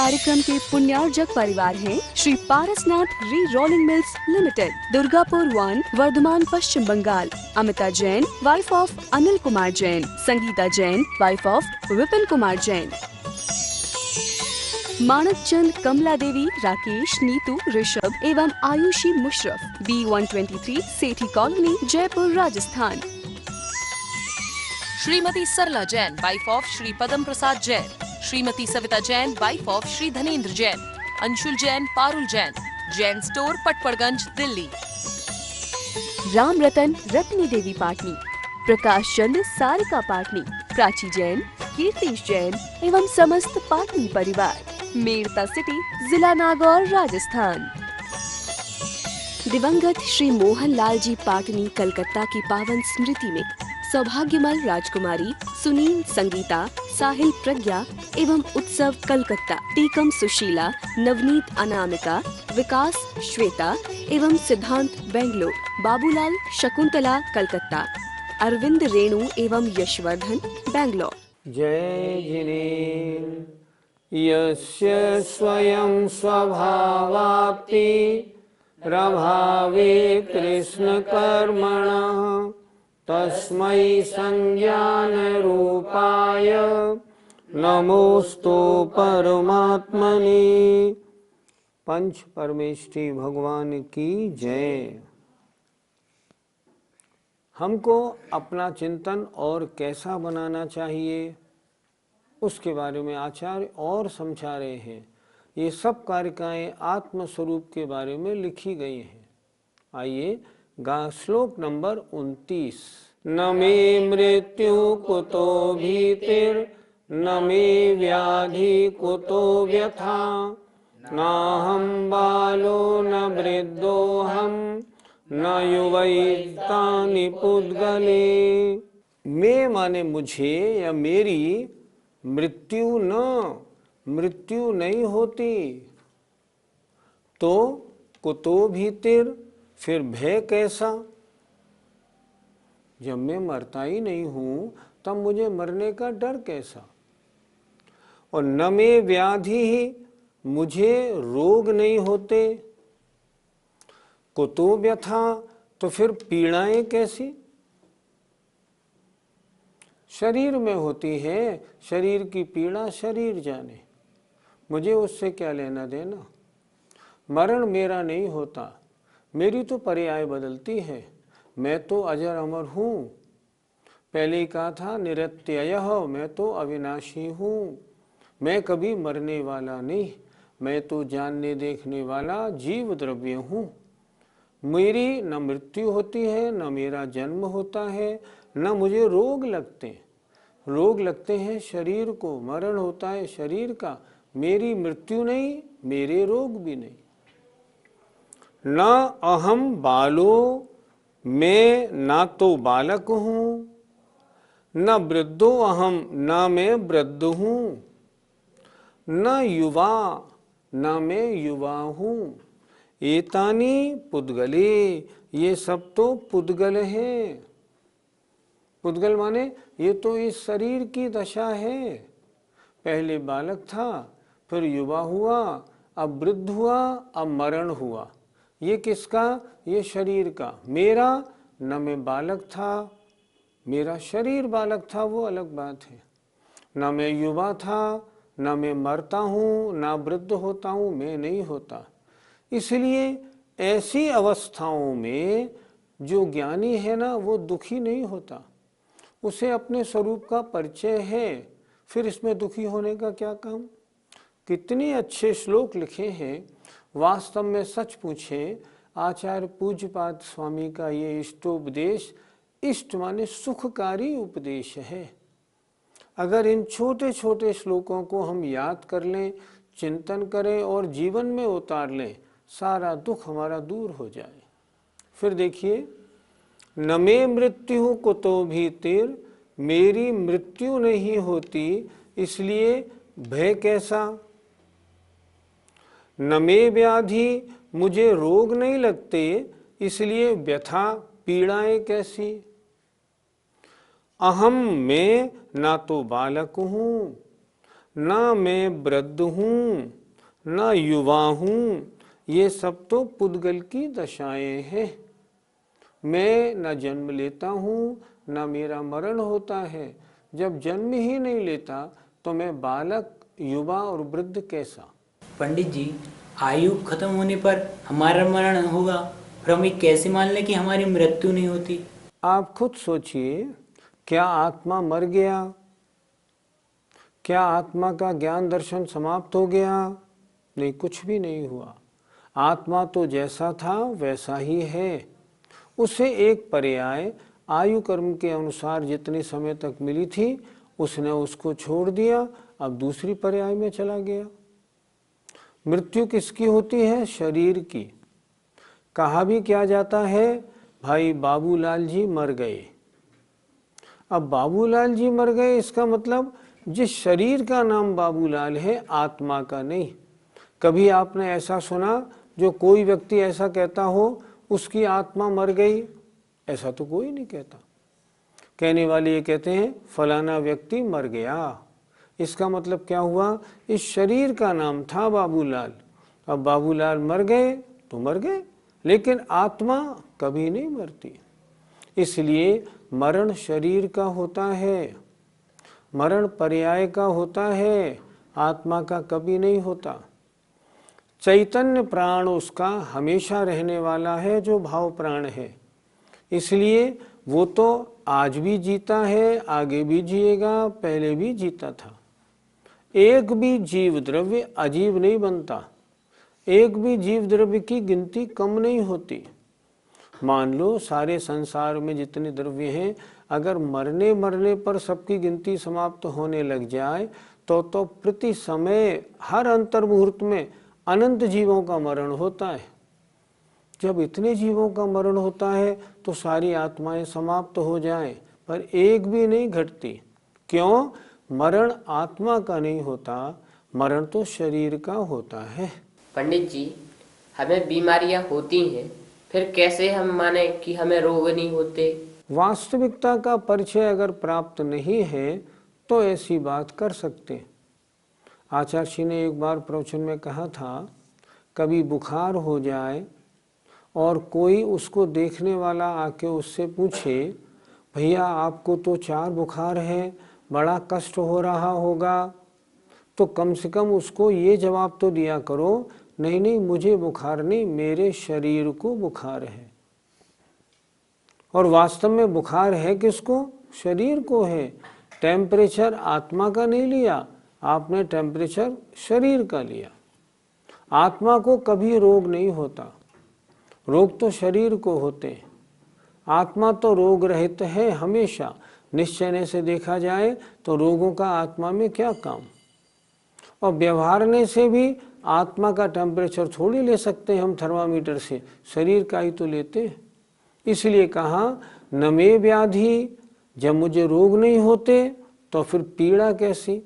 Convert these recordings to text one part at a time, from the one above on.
कार्यक्रम के पुण्यार्जक परिवार हैं Shri Parasnath re rolling mills limited, Durgapur 1, Bardhaman, Paschim Bengal. Amita Jain, wife of Anil Kumar Jain. Sangita Jain, wife of Vipin Kumar Jain. Manak Chand, Kamla Devi, Rakesh, Neetu, Rishabh एवं Ayushi Musharraf, B123, Sethi colony, Jaipur, Rajasthan. Shrimati Sarla Jain, wife of Shri Padam Prasad Jain. Shrimati Savita Jain, wife of Shri Dhanendra Jain. Anshul Jain, Parul Jain, Jain store, Patparganj, Delhi. Ram Ratan, Ratni देवी पाटनी। प्रकाश चंद, सारिका पाटनी। प्राची जैन, कीर्तिश जैन एवं समस्त पाटनी परिवार। मेड़ता सिटी, जिला नागौर, राजस्थान। दिवंगत श्री मोहन लाल जी पाटनी कलकत्ता की पावन स्मृति में सौभाग्यमल राजकुमारी सुनील, संगीता, साहिल, प्रज्ञा एवं उत्सव कलकत्ता, टीकम सुशीला, नवनीत, अनामिका, विकास, श्वेता एवं सिद्धांत बेंगलोर, बाबूलाल, शकुंतला कलकत्ता, अरविंद, रेणु एवं यशवर्धन बेंगलोर। जय जिनेन्द्र यस्य स्वयं स्वभावाप्ति प्रभावे कृष्ण कर्मणः तस्मै संज्ञान रूपाय नमोस्तु परमात्मने। पंच परमेष्ठी भगवान की जय। हमको अपना चिंतन और कैसा बनाना चाहिए उसके बारे में आचार्य और समझा रहे हैं। ये सब कारिकाएं आत्म स्वरूप के बारे में लिखी गई हैं। आइए श्लोक नंबर 29। न मे मृत्यु कुतो भीतिर् न मे व्याधि कुतो व्यथा नाहं बालो न वृद्धोऽहं न युवैतानि पुद्गले। मैं माने मुझे या मेरी मृत्यु नहीं होती तो कुतो भीतिर, फिर भय कैसा। जब मैं मरता ही नहीं हूं तब मुझे मरने का डर कैसा। और न में व्याधि ही, मुझे रोग नहीं होते। कुतो व्यथा, तो फिर पीड़ाएं कैसी। शरीर में होती है, शरीर की पीड़ा शरीर जाने, मुझे उससे क्या लेना देना। मरण मेरा नहीं होता, मेरी तो पर्याय बदलती है। मैं तो अजर अमर हूँ। पहले ही कहा था निरत्ययः, मैं तो अविनाशी हूँ। मैं कभी मरने वाला नहीं, मैं तो जानने देखने वाला जीव द्रव्य हूँ। मेरी न मृत्यु होती है, न मेरा जन्म होता है, न मुझे रोग लगते। रोग लगते हैं शरीर को, मरण होता है शरीर का। मेरी मृत्यु नहीं, मेरे रोग भी नहीं। न अहम बालो, मैं ना तो बालक हूँ। न वृद्धो अहम, ना मैं वृद्ध हूँ। न युवा, ना मैं युवा हूँ। एतानी पुद्गले, ये सब तो पुद्गल हैं। पुद्गल माने ये तो इस शरीर की दशा है। पहले बालक था, फिर युवा हुआ, अब वृद्ध हुआ, अब मरण हुआ। ये किसका? ये शरीर का। मेरा न मैं बालक था, मेरा शरीर बालक था, वो अलग बात है। न मैं युवा था, न मैं मरता हूँ, न वृद्ध होता हूँ, मैं नहीं होता। इसलिए ऐसी अवस्थाओं में जो ज्ञानी है ना, वो दुखी नहीं होता। उसे अपने स्वरूप का परिचय है, फिर इसमें दुखी होने का क्या काम। कितने अच्छे श्लोक लिखे हैं। वास्तव में सच पूछें, आचार्य पूज्यपाद स्वामी का ये इष्टोपदेश, इष्ट माने सुखकारी उपदेश है। अगर इन छोटे छोटे श्लोकों को हम याद कर लें, चिंतन करें और जीवन में उतार लें, सारा दुख हमारा दूर हो जाए। फिर देखिए, न मे मृत्यु कुतो भीतिर, मेरी मृत्यु नहीं होती इसलिए भय कैसा। न मे व्याधि, मुझे रोग नहीं लगते इसलिए व्यथा, पीड़ाएं कैसी। अहम, मैं ना तो बालक हूँ, ना मैं वृद्ध हूँ ना युवा हूँ, ये सब तो पुद्गल की दशाएं हैं। मैं न जन्म लेता हूँ न मेरा मरण होता है। जब जन्म ही नहीं लेता तो मैं बालक, युवा और वृद्ध कैसा? पंडित जी, आयु खत्म होने पर हमारा मरण होगा, फिर हम ये कैसे मान लें कि हमारी मृत्यु नहीं होती? आप खुद सोचिए, क्या आत्मा मर गया? क्या आत्मा का ज्ञान दर्शन समाप्त हो गया? नहीं, कुछ भी नहीं हुआ। आत्मा तो जैसा था वैसा ही है। उसे एक पर्याय आयु कर्म के अनुसार जितने समय तक मिली थी उसने उसको छोड़ दिया, अब दूसरी पर्याय में चला गया। मृत्यु किसकी होती है? शरीर की। कहा भी क्या जाता है, भाई बाबूलाल जी मर गए। अब बाबूलाल जी मर गए, इसका मतलब जिस शरीर का नाम बाबूलाल है, आत्मा का नहीं। कभी आपने ऐसा सुना जो कोई व्यक्ति ऐसा कहता हो उसकी आत्मा मर गई? ऐसा तो कोई नहीं कहता। कहने वाले ये कहते हैं फलाना व्यक्ति मर गया। इसका मतलब क्या हुआ? इस शरीर का नाम था बाबूलाल, अब बाबूलाल मर गए तो मर गए, लेकिन आत्मा कभी नहीं मरती। इसलिए मरण शरीर का होता है, मरण पर्याय का होता है, आत्मा का कभी नहीं होता। चैतन्य प्राण उसका हमेशा रहने वाला है जो भाव प्राण है, इसलिए वो तो आज भी जीता है, आगे भी जिएगा, पहले भी जीता था। एक भी जीव द्रव्य अजीब नहीं बनता, एक भी जीव द्रव्य की गिनती कम नहीं होती। मान लो सारे संसार में जितने द्रव्य हैं, अगर मरने मरने पर सबकी गिनती समाप्त होने लग जाए तो प्रति समय हर अंतर मुहूर्त में अनंत जीवों का मरण होता है। जब इतने जीवों का मरण होता है तो सारी आत्माएं समाप्त हो जाएं, पर एक भी नहीं घटती। क्यों? मरण आत्मा का नहीं होता, मरण तो शरीर का होता है। पंडित जी, हमें बीमारियां होती हैं, फिर कैसे हम माने कि हमें रोग नहीं होते? वास्तविकता का परिचय अगर प्राप्त नहीं है तो ऐसी बात कर सकते हैं। आचार्य जी ने एक बार प्रवचन में कहा था, कभी बुखार हो जाए और कोई उसको देखने वाला आके उससे पूछे, भैया आपको तो 4 बुखार है, बड़ा कष्ट हो रहा होगा, तो कम से कम उसको ये जवाब तो दिया करो, नहीं नहीं मुझे बुखार नहीं, मेरे शरीर को बुखार है। और वास्तव में बुखार है किसको? शरीर को है। टेम्परेचर आत्मा का नहीं लिया आपने, टेम्परेचर शरीर का लिया। आत्मा को कभी रोग नहीं होता, रोग तो शरीर को होते हैं। आत्मा तो रोग रहित है हमेशा। निश्चय से देखा जाए तो रोगों का आत्मा में क्या काम। और व्यवहारने से भी आत्मा का टेम्परेचर थोड़ी ले सकते हैं हम थर्मामीटर से, शरीर का ही तो लेते हैं। इसलिए कहा न मे व्याधि, जब मुझे रोग नहीं होते तो फिर पीड़ा कैसी?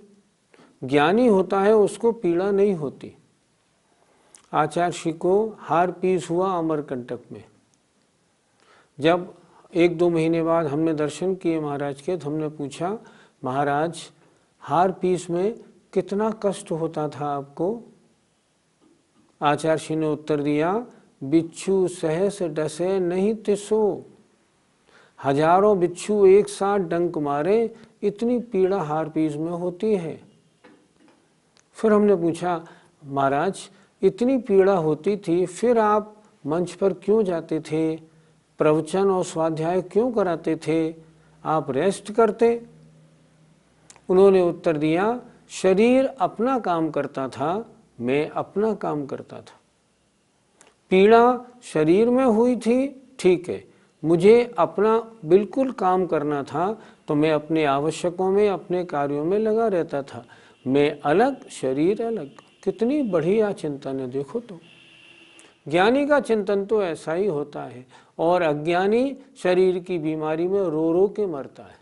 ज्ञानी होता है उसको पीड़ा नहीं होती। आचार्य श्री को हार पीस हुआ अमरकंटक में। जब 1-2 महीने बाद हमने दर्शन किए महाराज के, तो हमने पूछा, महाराज हार पीस में कितना कष्ट होता था आपको? आचार्य श्री ने उत्तर दिया, बिच्छू सहस डसे नहीं तिसो, हजारों बिच्छू एक साथ डंक मारे, इतनी पीड़ा हार पीस में होती है। फिर हमने पूछा, महाराज इतनी पीड़ा होती थी, फिर आप मंच पर क्यों जाते थे, प्रवचन और स्वाध्याय क्यों कराते थे, आप रेस्ट करते? उन्होंने उत्तर दिया, शरीर अपना काम करता था, मैं अपना काम करता था। पीड़ा शरीर में हुई थी, ठीक है, मुझे अपना बिल्कुल काम करना था, तो मैं अपने आवश्यकों में, अपने कार्यों में लगा रहता था। मैं अलग, शरीर अलग। कितनी बढ़िया चिंतन है, देखो तो। ज्ञानी का चिंतन तो ऐसा ही होता है, और अज्ञानी शरीर की बीमारी में रो रो के मरता है,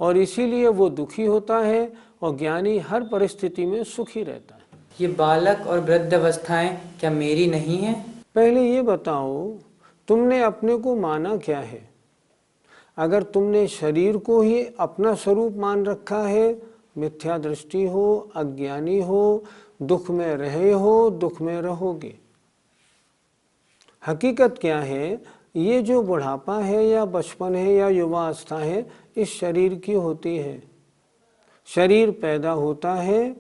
और इसीलिए वो दुखी होता है, और ज्ञानी हर परिस्थिति में सुखी रहता है। ये बालक और वृद्ध अवस्थाएं क्या मेरी नहीं है? पहले ये बताओ, तुमने अपने को माना क्या है? अगर तुमने शरीर को ही अपना स्वरूप मान रखा है मिथ्या दृष्टि हो, अज्ञानी हो, दुख में रहे हो, दुख में रहोगे। हकीकत क्या है, ये जो बुढ़ापा है या बचपन है या युवावस्था है, इस शरीर की होती है। शरीर पैदा होता है,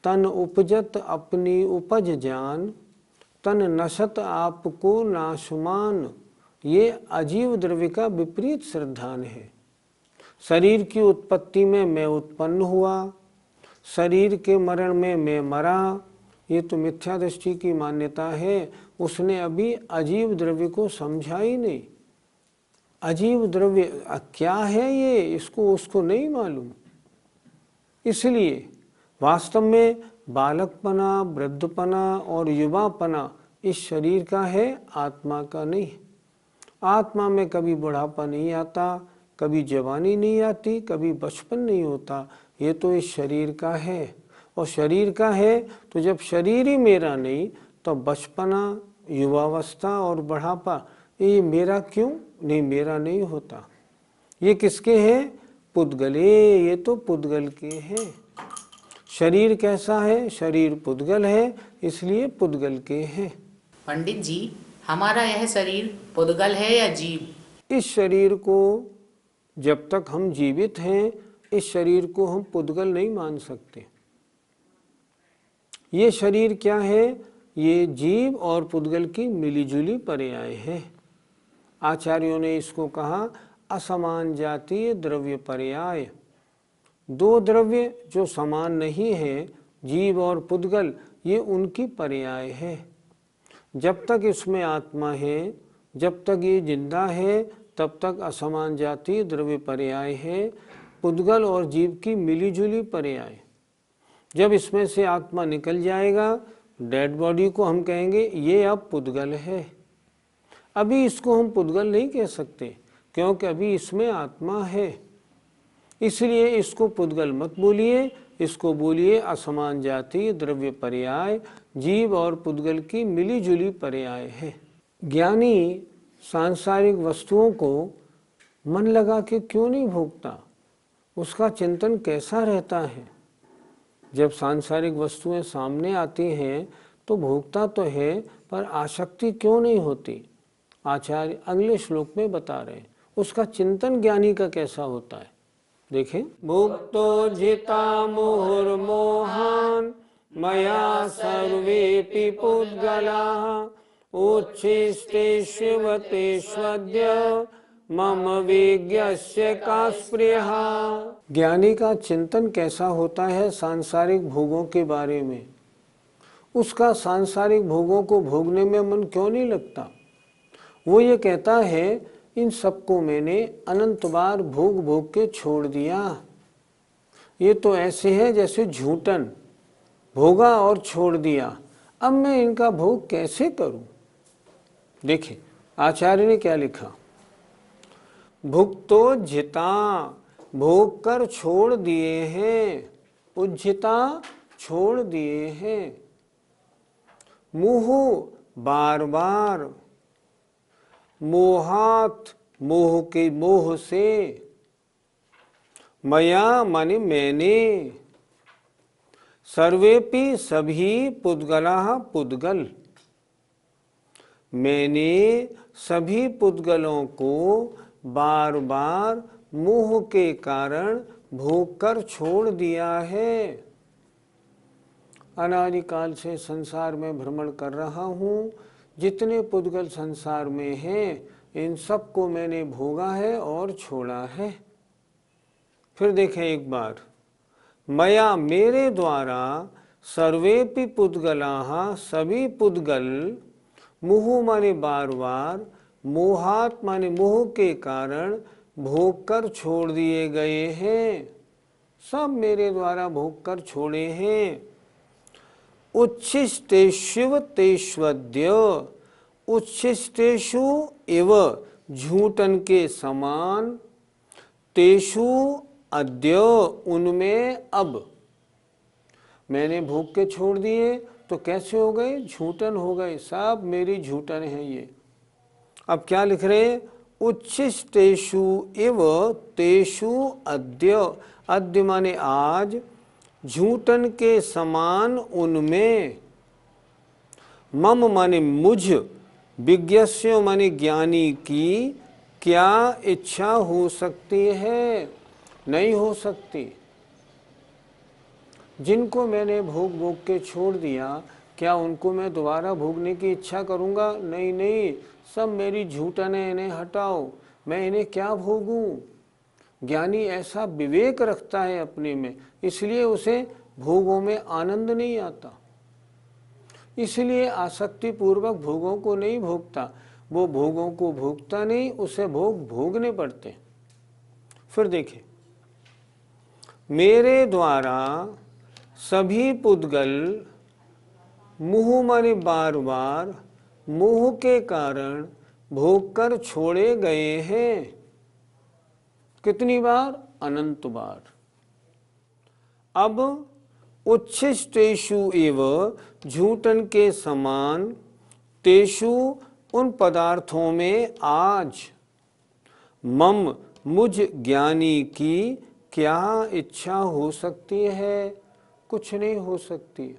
तन उपजत अपनी उपज जान, तन नशत आपको नाशमान। ये अजीव द्रव्य का विपरीत सिद्धांत है। शरीर की उत्पत्ति में मैं उत्पन्न हुआ, शरीर के मरण में मैं मरा, ये तो मिथ्या दृष्टि की मान्यता है। उसने अभी अजीव द्रव्य को समझा ही नहीं। अजीव द्रव्य क्या है ये, इसको उसको नहीं मालूम। इसलिए वास्तव में बालकपना, वृद्धपना और युवापना इस शरीर का है, आत्मा का नहीं। आत्मा में कभी बुढ़ापा नहीं आता, कभी जवानी नहीं आती, कभी बचपन नहीं होता। ये तो इस शरीर का है। और शरीर का है तो जब शरीर ही मेरा नहीं, तो बचपना, युवावस्था और बुढ़ापा ये मेरा क्यों नहीं, मेरा नहीं होता। ये किसके हैं? पुद्गले। ये तो पुद्गल के हैं। शरीर कैसा है? शरीर पुद्गल है, इसलिए पुद्गल के हैं। पंडित जी, हमारा यह शरीर पुद्गल है या जीव? इस शरीर को जब तक हम जीवित हैं, इस शरीर को हम पुद्गल नहीं मान सकते। ये शरीर क्या है? ये जीव और पुद्गल की मिलीजुली पर्याय है। आचार्यों ने इसको कहा असमान जातीय द्रव्य पर्याय। दो द्रव्य जो समान नहीं है, जीव और पुद्गल, ये उनकी पर्याय है। जब तक इसमें आत्मा है, जब तक ये जिंदा है, तब तक असमान जातीय द्रव्य पर्याय है, पुद्गल और जीव की मिलीजुली पर्याय। जब इसमें से आत्मा निकल जाएगा, डेड बॉडी को हम कहेंगे ये अब पुद्गल है। अभी इसको हम पुद्गल नहीं कह सकते, क्योंकि अभी इसमें आत्मा है। इसलिए इसको पुद्गल मत बोलिए, इसको बोलिए असमान जातीय द्रव्य पर्याय, जीव और पुद्गल की मिलीजुली पर्याय है। ज्ञानी सांसारिक वस्तुओं को मन लगा के क्यों नहीं भोगता? उसका चिंतन कैसा रहता है? जब सांसारिक वस्तुएं सामने आती हैं तो भोगता तो है, पर आसक्ति क्यों नहीं होती? आचार्य अगले श्लोक में बता रहे हैं उसका चिंतन ज्ञानी का कैसा होता है। देखें, भुक्तो जिता मुहुर्मोहान मया सर्वेपि पुद्गलाः उच्छिष्टेष्वतेष्वद्य मम विज्ञस्य का स्पृहा। ज्ञानी का चिंतन कैसा होता है सांसारिक भोगों के बारे में? उसका सांसारिक भोगों को भोगने में मन क्यों नहीं लगता? वो ये कहता है इन सबको मैंने अनंत बार भोग भोग के छोड़ दिया। ये तो ऐसे है जैसे झूठन, भोगा और छोड़ दिया, अब मैं इनका भोग कैसे करूं? देखिए आचार्य ने क्या लिखा, भुक्तो जिता, भोग कर छोड़ दिए हैं, उज्जिता छोड़ दिए हैं, मुह बार बार, मोहात मोह के मोह से, मया माने मैंने, सर्वेपि सभी पुद्गलाः पुद्गल, मैंने सभी पुद्गलों को बार बार मोह के कारण भोग कर छोड़ दिया है। अनादिकाल से संसार में भ्रमण कर रहा हूँ, जितने पुद्गल संसार में हैं इन सब को मैंने भोगा है और छोड़ा है। फिर देखें एक बार, मया मेरे द्वारा सर्वेपि पुद्गलाः सभी पुद्गल, मुहु माने बार बार, मोहात माने मोह के कारण भोग कर छोड़ दिए गए हैं। सब मेरे द्वारा भोग कर छोड़े हैं। उच्छिष्टेष्व तेष्वद्य, उच्छिष्टेषु एव झूठन के समान, तेषु अद्य उनमें अब। मैंने भोग के छोड़ दिए तो कैसे हो गए? झूठन हो गए, सब मेरी झूठन है ये। अब क्या लिख रहे? उच्छिष्टेषु एव तेषु अद्य, अद्य माने आज, झूठन के समान उनमें, मम माने मुझ, विज्ञस्य माने ज्ञानी की क्या इच्छा हो सकती है? नहीं हो सकती। जिनको मैंने भोग भोग के छोड़ दिया, क्या उनको मैं दोबारा भोगने की इच्छा करूँगा? नहीं नहीं, सब मेरी झूठन है, इन्हें हटाओ, मैं इन्हें क्या भोगूं? ज्ञानी ऐसा विवेक रखता है अपने में, इसलिए उसे भोगों में आनंद नहीं आता, इसलिए आसक्ति पूर्वक भोगों को नहीं भोगता। वो भोगों को भोगता नहीं, उसे भोग भोगने पड़ते हैं। फिर देखिए, मेरे द्वारा सभी पुद्गल मुँह माने बार बार मोह के कारण भोग कर छोड़े गए हैं। कितनी बार? अनंत बार। अब उच्छिष्टेषु एव झूठन के समान तेषु उन पदार्थों में आज मम मुझ ज्ञानी की क्या इच्छा हो सकती है? कुछ नहीं हो सकती।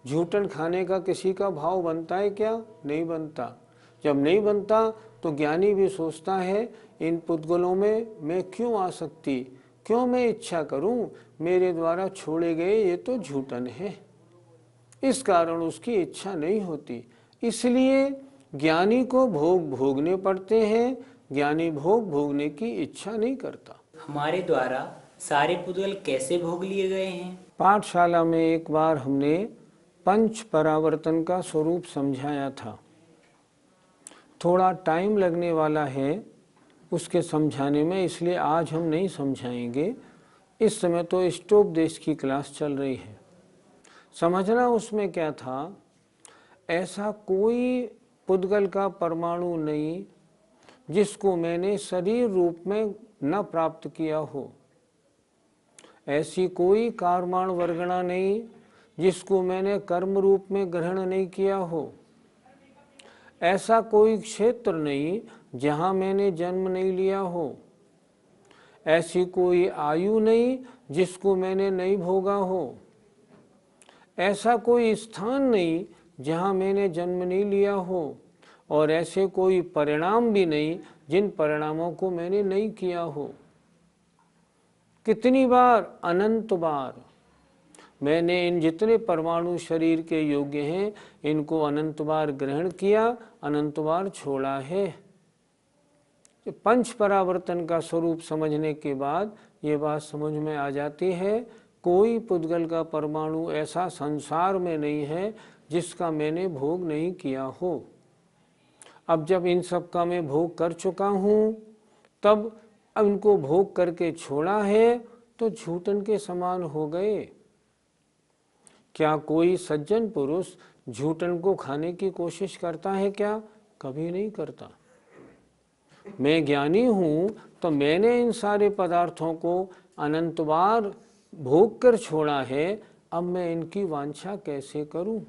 झूठन खाने का किसी का भाव बनता है क्या? नहीं बनता। जब नहीं बनता तो ज्ञानी भी सोचता है इन पुद्गलों में मैं क्यों आ सकती, क्यों मैं इच्छा करूं, मेरे द्वारा छोड़े गए ये तो झूठन है। इस कारण उसकी इच्छा नहीं होती। इसलिए ज्ञानी को भोग भोगने पड़ते हैं, ज्ञानी भोग भोगने की इच्छा नहीं करता। हमारे द्वारा सारे पुद्गल कैसे भोग लिए गए हैं? पाठशाला में एक बार हमने पंच परावर्तन का स्वरूप समझाया था। थोड़ा टाइम लगने वाला है उसके समझाने में, इसलिए आज हम नहीं समझाएंगे। इस समय तो स्टोपदेश की क्लास चल रही है। समझना उसमें क्या था, ऐसा कोई पुद्गल का परमाणु नहीं जिसको मैंने शरीर रूप में न प्राप्त किया हो। ऐसी कोई कारमाण वर्गणा नहीं जिसको मैंने कर्म रूप में ग्रहण नहीं किया हो। ऐसा कोई क्षेत्र नहीं जहाँ मैंने जन्म नहीं लिया हो। ऐसी कोई आयु नहीं जिसको मैंने नहीं भोगा हो। ऐसा कोई स्थान नहीं जहाँ मैंने जन्म नहीं लिया हो। और ऐसे कोई परिणाम भी नहीं जिन परिणामों को मैंने नहीं किया हो। कितनी बार? अनंत बार। मैंने इन जितने परमाणु शरीर के योग्य हैं इनको अनंत बार ग्रहण किया, अनंत बार छोड़ा है। पंच परावर्तन का स्वरूप समझने के बाद ये बात समझ में आ जाती है, कोई पुद्गल का परमाणु ऐसा संसार में नहीं है जिसका मैंने भोग नहीं किया हो। अब जब इन सब का मैं भोग कर चुका हूँ, तब अब इनको भोग करके छोड़ा है तो झूठन के समान हो गए। क्या कोई सज्जन पुरुष झूठन को खाने की कोशिश करता है क्या? कभी नहीं करता। मैं ज्ञानी हूँ तो मैंने इन सारे पदार्थों को अनंत बार भोग कर छोड़ा है, अब मैं इनकी वांछा कैसे करूं?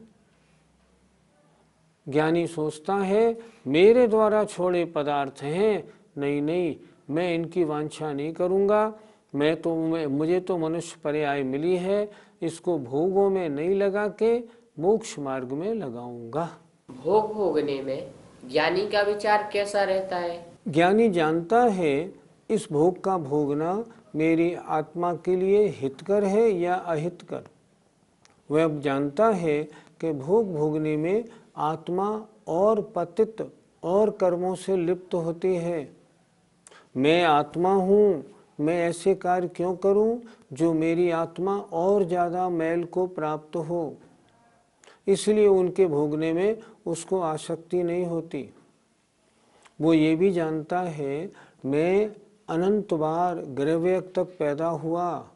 ज्ञानी सोचता है मेरे द्वारा छोड़े पदार्थ हैं, नहीं नहीं, मैं इनकी वांछा नहीं करूंगा। मुझे तो मनुष्य पर्याय मिली है, इसको भोगों में नहीं लगा के मोक्ष मार्ग में लगाऊंगा। भोग भोगने में ज्ञानी का विचार कैसा रहता है? ज्ञानी जानता है इस भोग का भोगना मेरी आत्मा के लिए हितकर है या अहितकर। वह अब जानता है कि भोग भोगने में आत्मा और पतित और कर्मों से लिप्त होती है। मैं आत्मा हूँ, मैं ऐसे कार्य क्यों करूं जो मेरी आत्मा और ज़्यादा मैल को प्राप्त हो। इसलिए उनके भोगने में उसको आसक्ति नहीं होती। वो ये भी जानता है मैं अनंत बार ग्रहव्यक तक पैदा हुआ,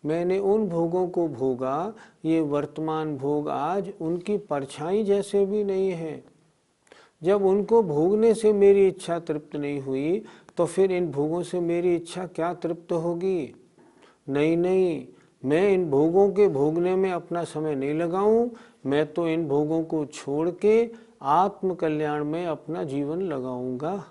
मैंने उन भोगों को भोगा, ये वर्तमान भोग आज उनकी परछाई जैसे भी नहीं है। जब उनको भोगने से मेरी इच्छा तृप्त नहीं हुई तो फिर इन भोगों से मेरी इच्छा क्या तृप्त होगी? नहीं नहीं, मैं इन भोगों के भोगने में अपना समय नहीं लगाऊं, मैं तो इन भोगों को छोड़ के आत्म कल्याण में अपना जीवन लगाऊंगा।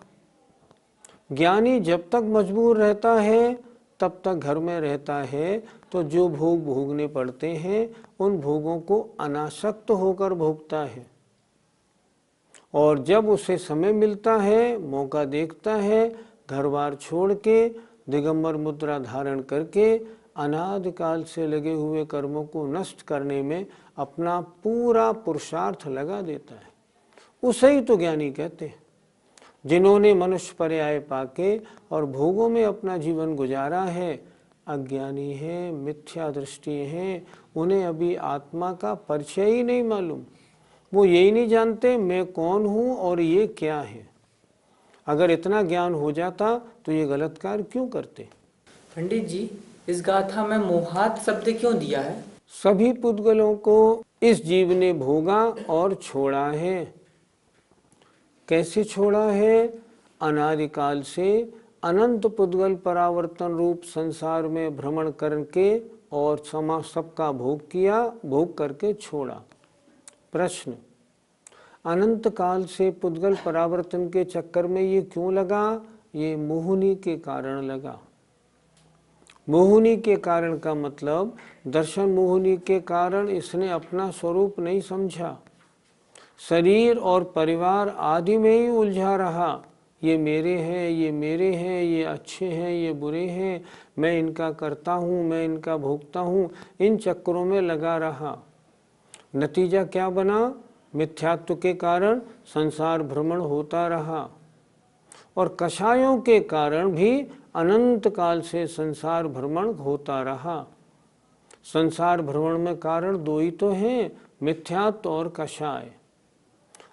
ज्ञानी जब तक मजबूर रहता है तब तक घर में रहता है तो जो भोग भोगने पड़ते हैं उन भोगों को अनासक्त होकर भोगता है, और जब उसे समय मिलता है, मौका देखता है, घर बार छोड़ के दिगंबर मुद्रा धारण करके अनादिकाल से लगे हुए कर्मों को नष्ट करने में अपना पूरा पुरुषार्थ लगा देता है। उसे ही तो ज्ञानी कहते हैं। जिन्होंने मनुष्य पर्याय पाके और भोगों में अपना जीवन गुजारा है, अज्ञानी है, मिथ्या दृष्टि है, उन्हें अभी आत्मा का परिचय ही नहीं मालूम। वो यही नहीं जानते मैं कौन हूँ और ये क्या है। अगर इतना ज्ञान हो जाता तो ये गलत कार्य क्यों करते। पंडित जी, इस गाथा में मोहात शब्द क्यों दिया है? सभी पुद्गलों को इस जीव ने भोगा और छोड़ा है। कैसे छोड़ा है? अनादिकाल से अनंत पुद्गल परावर्तन रूप संसार में भ्रमण करके और सबका भोग किया, भोग करके छोड़ा। प्रश्न, अनंत काल से पुद्गल परावर्तन के चक्कर में ये क्यों लगा? ये मोहिनी के कारण लगा। मोहिनी के कारण का मतलब दर्शन मोहिनी के कारण इसने अपना स्वरूप नहीं समझा, शरीर और परिवार आदि में ही उलझा रहा। ये मेरे हैं, ये मेरे हैं, ये अच्छे हैं, ये बुरे हैं, मैं इनका करता हूँ, मैं इनका भोगता हूँ, इन चक्करों में लगा रहा। नतीजा क्या बना? मिथ्यात्व के कारण संसार भ्रमण होता रहा, और कषायों के कारण भी अनंत काल से संसार भ्रमण होता रहा। संसार भ्रमण में कारण दो ही तो हैं, मिथ्यात्व और कषाय।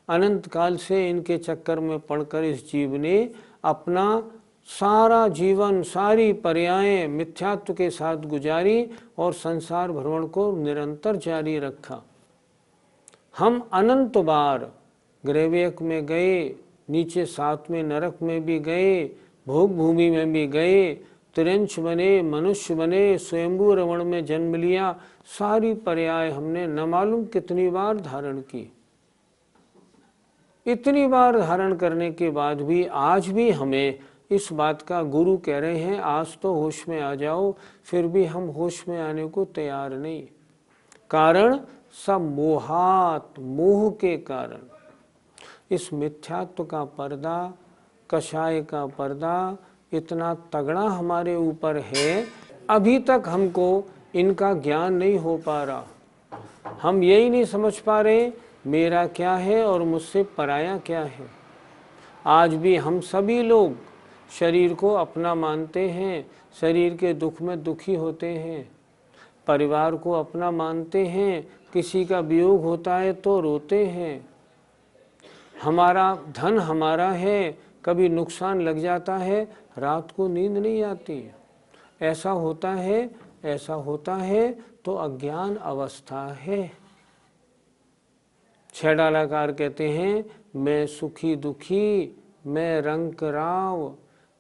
अनंत काल से इनके चक्कर में पड़कर इस जीव ने अपना सारा जीवन, सारी पर्यायें मिथ्यात्व के साथ गुजारी और संसार भ्रमण को निरंतर जारी रखा। हम अनंत बार ग्रहवेक में गए, नीचे 7वें नरक में भी गए, भोग भूमि में भी गए, तिरंच बने, मनुष्य बने, स्वयंभू रमण में जन्म लिया, सारी पर्याय हमने न मालूम कितनी बार धारण की। इतनी बार धारण करने के बाद भी आज भी हमें इस बात का गुरु कह रहे हैं आज तो होश में आ जाओ, फिर भी हम होश में आने को तैयार नहीं। कारण सब मोहात, मोह के कारण। इस मिथ्यात्व का पर्दा, कषाय का पर्दा इतना तगड़ा हमारे ऊपर है, अभी तक हमको इनका ज्ञान नहीं हो पा रहा। हम यही नहीं समझ पा रहे मेरा क्या है और मुझसे पराया क्या है। आज भी हम सभी लोग शरीर को अपना मानते हैं, शरीर के दुख में दुखी होते हैं, परिवार को अपना मानते हैं, किसी का वियोग होता है तो रोते हैं। हमारा धन हमारा है, कभी नुकसान लग जाता है, रात को नींद नहीं आती। ऐसा होता है, ऐसा होता है तो अज्ञान अवस्था है। छेड़ालाकार कहते हैं मैं सुखी दुखी, मैं रंक राव,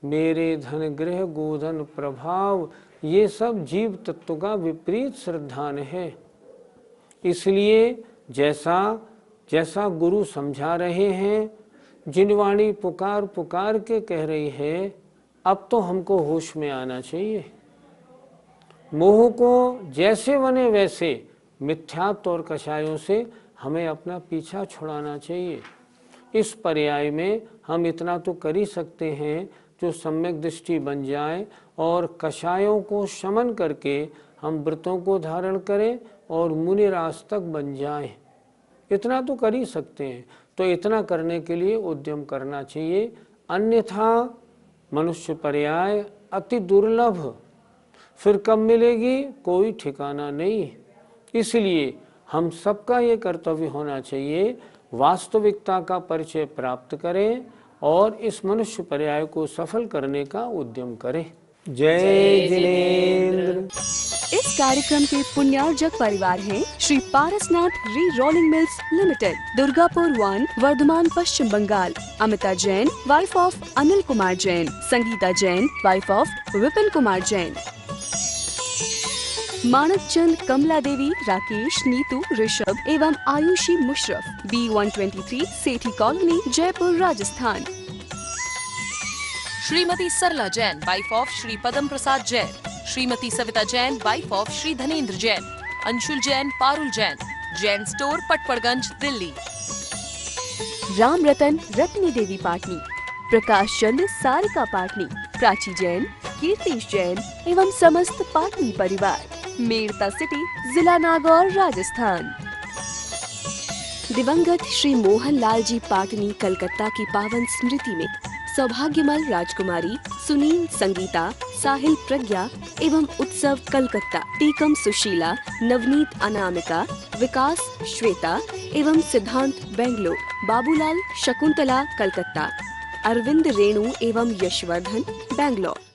मेरे धन गृह गोधन प्रभाव। ये सब जीव तत्व का विपरीत श्रद्धान है। इसलिए जैसा गुरु समझा रहे हैं, जिनवाणी पुकार पुकार के कह रही है, अब तो हमको होश में आना चाहिए। मोह को जैसे बने वैसे मिथ्यात्व और कषायों से हमें अपना पीछा छुड़ाना चाहिए। इस पर्याय में हम इतना तो कर ही सकते हैं जो सम्यक दृष्टि बन जाए और कषायों को शमन करके हम व्रतों को धारण करें और मुनि राज तक बन जाएं। इतना तो कर ही सकते हैं। तो इतना करने के लिए उद्यम करना चाहिए, अन्यथा मनुष्य पर्याय अति दुर्लभ, फिर कब मिलेगी कोई ठिकाना नहीं। इसलिए हम सबका ये कर्तव्य होना चाहिए वास्तविकता का परिचय प्राप्त करें और इस मनुष्य पर्याय को सफल करने का उद्यम करें। जय जिनेंद्र। इस कार्यक्रम के पुण्यार्जक परिवार हैं Shri Parasnath re rolling mills limited, Durgapur 1, Bardhaman, Paschim Bengal. Amita Jain, wife of Anil Kumar Jain. Sangita Jain, wife of Vipin Kumar Jain. Manak Chand, Kamla Devi, Rakesh, Neetu, Rishabh एवं Ayushi Musharraf, B123, Sethi colony, Jaipur, Rajasthan. Shrimati Sarla Jain, wife of Shri Padam Prasad Jain, Shrimati Savita Jain, wife of Shri Dhanendra Jain, Anshul Jain, Parul Jain, Jain store, Patparganj, Delhi. Ram Ratan Ratni देवी पाटनी, प्रकाश चंद सारिका पाटनी, प्राची जैन, कीर्तिश जैन एवं समस्त पाटनी परिवार, मेड़ता सिटी, जिला नागौर, राजस्थान। दिवंगत श्री मोहन लाल जी पाटनी कलकत्ता की पावन स्मृति में सौभाग्यमल राजकुमारी सुनील संगीता, साहिल प्रज्ञा एवं उत्सव कलकत्ता, टीकम सुशीला, नवनीत अनामिका, विकास श्वेता एवं सिद्धांत बेंगलोर, बाबूलाल शकुंतला कलकत्ता, अरविंद रेणु एवं यशवर्धन बेंगलोर।